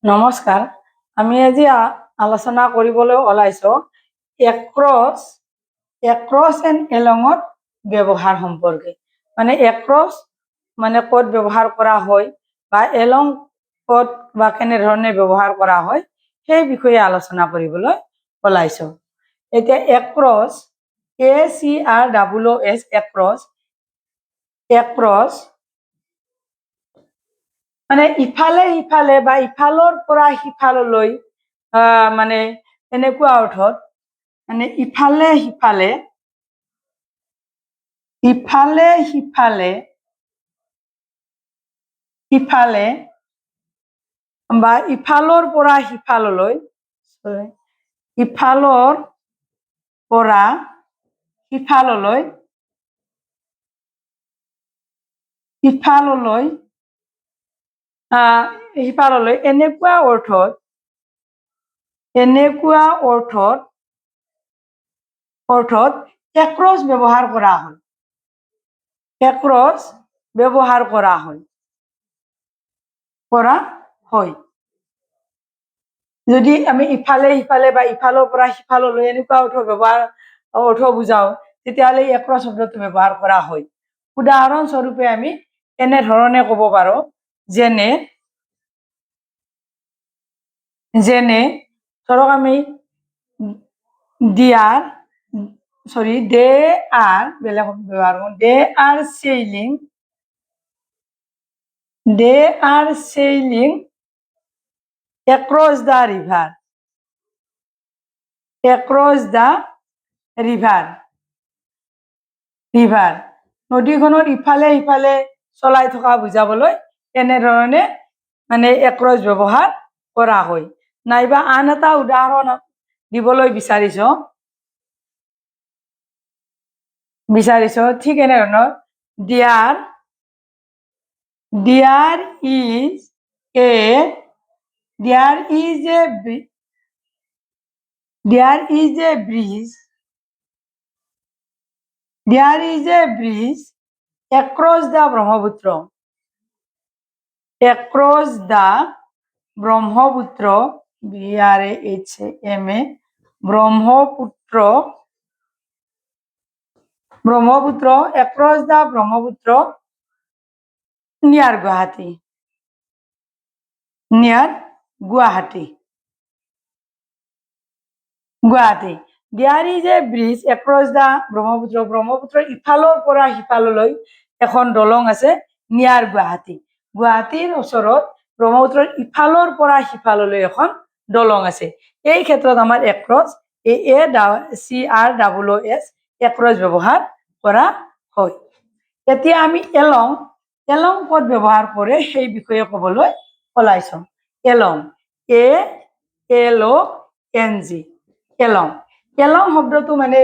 নমস্কাৰ। আমি আজি আলোচনা কৰিবলৈ ওলাইছো এক্ৰছ এণ্ড এলঙৰ ব্যৱহাৰ সম্পৰ্কে। মানে এক্ৰছ মানে ক'ত ব্যৱহাৰ কৰা হয় বা এলং ক'ত বা কেনেধৰণে ব্যৱহাৰ কৰা হয় সেই বিষয়ে আলোচনা কৰিবলৈ ওলাইছো। এতিয়া এক্ৰছ ACROSS এক্ৰছ মানে ইফালে সিফালে বা ইফালৰ পৰা সিফাললৈ মানে এনেকুৱা অৰ্থত মানে ইফালে সিফালে সিফালে বা ইফালৰ পৰা সিফাললৈ ইফালৰ পৰা সিফাললৈ এনেকুৱা অৰ্থত এক্ৰছ ব্যৱহাৰ কৰা হয়। এক্ৰছ ব্যৱহাৰ কৰা হয়। যদি আমি ইফালে সিফালে বা ইফালৰ পৰা সিফাললৈ এনেকুৱা অৰ্থ বুজাও তেতিয়াহ'লে এক্ৰছ শব্দটো ব্যৱহাৰ কৰা হয়। উদাহৰণস্বৰূপে আমি এনেধৰণে ক'ব পাৰো যেনে ধৰক আমি they are sailing across the river নদীখনৰ ইফালে সিফালে চলাই থকা বুজাবলৈ এনেধৰণে মানে এক্ৰছ ব্যৱহাৰ কৰা হয়। নাইবা আন এটা উদাহৰণ দিবলৈ বিচাৰিছো ঠিক এনেধৰণৰ there is a bridge across the Brahmaputra Brahmaputra across the Brahmaputra near Guwahati. There is a bridge across the ব্ৰহ্মপুত্ৰৰ ইফালৰ পৰা সিফাললৈ এখন দলং আছে নিয়াৰ গুৱাহাটীৰ ওচৰত ব্ৰহ্মপুত্ৰৰ ইফালৰ পৰা সিফাললৈ এখন দলং আছে। এই ক্ষেত্ৰত আমাৰ এক্ৰছ ACROSS এক্ৰছ ব্যৱহাৰ কৰা হয়। এতিয়া আমি এলং ক'ত ব্যৱহাৰ কৰে সেই বিষয়ে ক'বলৈ ওলাইছো। এলং এলং শব্দটো মানে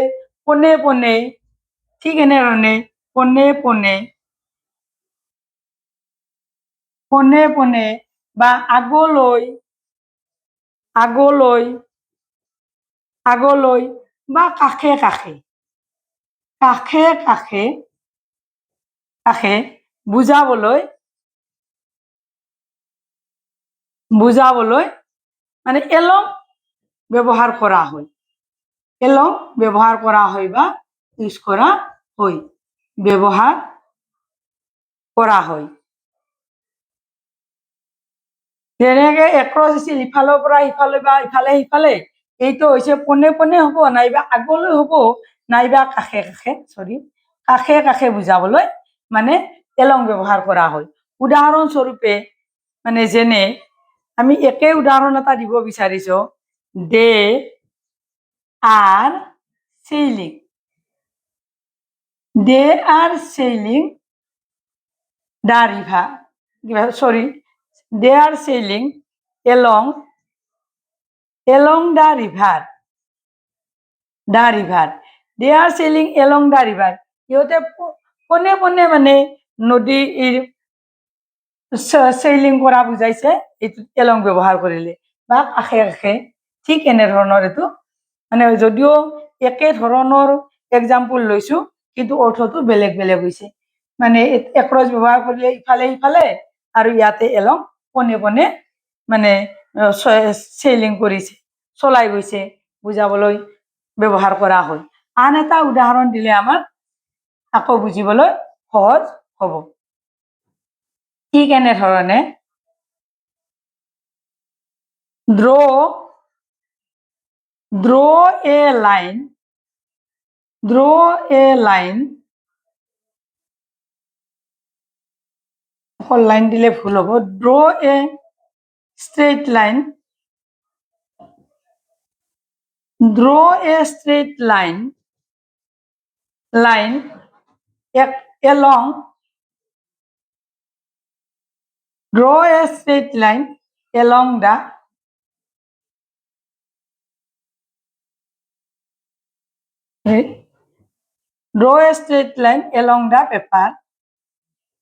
পোনে পোনে, ঠিক এনেধৰণে পোনে পোনে বা আগলৈ বা কাষে কাষে বুজাবলৈ মানে এলং ব্যৱহাৰ কৰা হয়। বা ইউজ কৰা হয়, ব্যৱহাৰ কৰা হয়। যেনেকে এক্ৰছ আছিল ইফালৰ পৰা ইফালে বা ইফালে সিফালে, এইটো হৈছে পোনে পোনে হ'ব নাইবা আগলৈ হ'ব নাইবা কাষে বুজাবলৈ মানে এলং ব্যৱহাৰ কৰা হয়। উদাহৰণস্বৰূপে মানে যেনে আমি একে উদাহৰণ এটা দিব বিচাৰিছো they are sailing the river they are sailing along the river they are sailing along the river ইহঁতে পোনে পোনে মানে নদীৰ চেইলিং কৰা বুজাইছে এইটো এলং ব্যৱহাৰ কৰিলে বা কাষে ঠিক এনেধৰণৰ এইটো মানে যদিও একে ধৰণৰ এক্সাম্পল লৈছো কিন্তু অৰ্থটো বেলেগ হৈছে। মানে এক্ৰছ ব্যৱহাৰ কৰিলে ইফালে সিফালে আৰু ইয়াতে এলং পোনে পোনে মানে চেলিং কৰিছে, চলাই গৈছে বুজাবলৈ ব্যৱহাৰ কৰা হয়। আন এটা উদাহৰণ দিলে আমাৰ আকৌ বুজিবলৈ সহজ হ'ব। ঠিক এনেধৰণে draw a line, অকল লাইন দিলে ভুল হ'ব। draw a straight line, along, draw a straight line along the paper.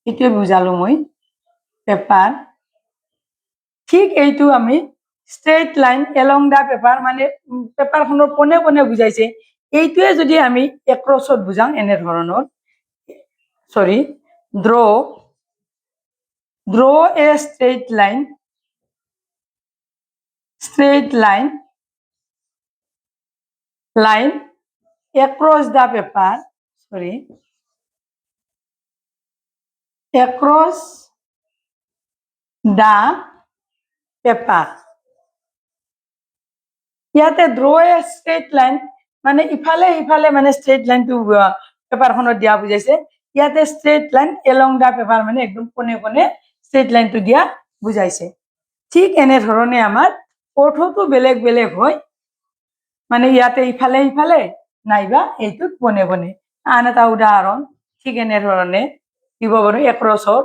এইটোৱে বুজালো মই পেপাৰ। ঠিক এইটো আমি ষ্ট্ৰেইট লাইন এলং দা পেপাৰ মানে পেপাৰখনৰ পোনে পোনে বুজাইছে। এইটোৱে যদি আমি এক্ৰছত বুজাওঁ এনেধৰণৰ, সৰি, draw a straight line across the paper, across the paper. ইয়াতে draw a straight line মানে ইফালে ইফালে মানে ষ্ট্ৰেইট লাইনটো পেপাৰখনত দিয়া বুজাইছে। ইয়াতে ষ্ট্ৰেইট লাইন এলং দা পেপাৰ মানে একদম কোনে কোনে ষ্ট্ৰেইট লাইনটো দিয়া বুজাইছে। ঠিক এনেধৰণে আমাৰ অৰ্থটো বেলেগ বেলেগ হয়, মানে ইয়াতে ইফালে ইফালে নাইবা এইটোত পোনে পোনে। আন এটা উদাহৰণ ঠিক এনেধৰণে দিব পাৰোঁ এক্ৰছত,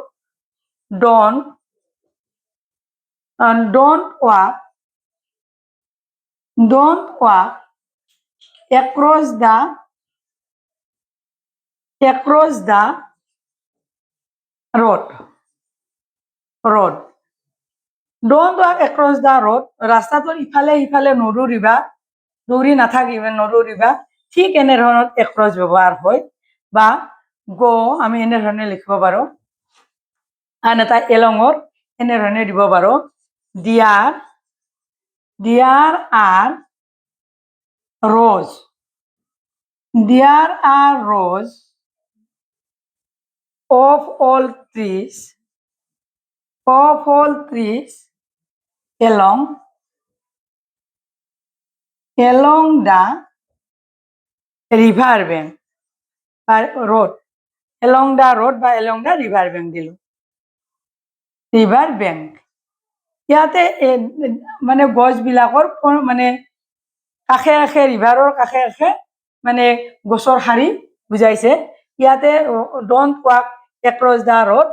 don't walk across the road. Don't walk across the road, ৰাস্তাটোৰ ইফালে ইফালে নদৌৰিবা, দৌৰি নদৌৰিবা। ঠিক এনেধৰণৰ এক্ৰছ ব্যৱহাৰ হয়। বা go আমি এনেধৰণে লিখিব পাৰোঁ। আন এটা এলঙৰ এনেধৰণে দিব পাৰোঁ, there are rows of all trees along the river bank বা road, along the road বা along the river bank দিলো, river bank। ইয়াতে মানে গছবিলাকৰ মানে কাষে কাষে, ৰিভাৰৰ কাষে কাষে মানে গছৰ শাৰী বুজাইছে। ইয়াতে don't walk across the road,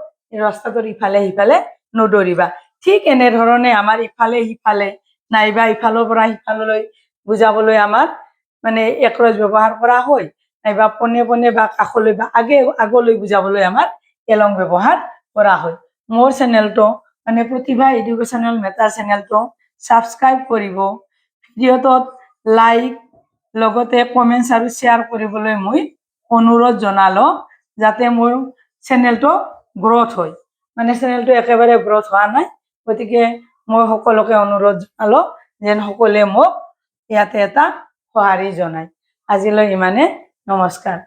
ৰাস্তাটোৰ ইফালে সিফালে নদৌৰিবা। ঠিক এনেধৰণে আমাৰ ইফালে সিফালে নাইবা ইফালৰ পৰা সিফাললৈ বুজাবলৈ আমাৰ মানে এক্ৰছ ব্যৱহাৰ কৰা হয়, নাইবা পোনে পোনে বা কাষলৈ বা আগলৈ বুজাবলৈ আমাৰ এলং ব্যৱহাৰ কৰা হয়। মোৰ চেনেলটো মানে প্ৰতিভা এডুকেশ্যনেল মেটাৰ চেনেলটো ছাবস্ক্ৰাইব কৰিব, ভিডিঅ'টোত লাইক লগতে কমেণ্টছ আৰু শ্বেয়াৰ কৰিবলৈ মই অনুৰোধ জনালোঁ, যাতে মোৰ চেনেলটো গ্ৰথ হয়। মানে চেনেলটো একেবাৰে গ্ৰথ হোৱা নাই, গতিকে মই সকলোকে অনুৰোধ জনালোঁ যেন সকলোৱে মোক ইয়াতে এটা সঁহাৰি জনায়। আজিলৈ ইমানে, নমস্কাৰ।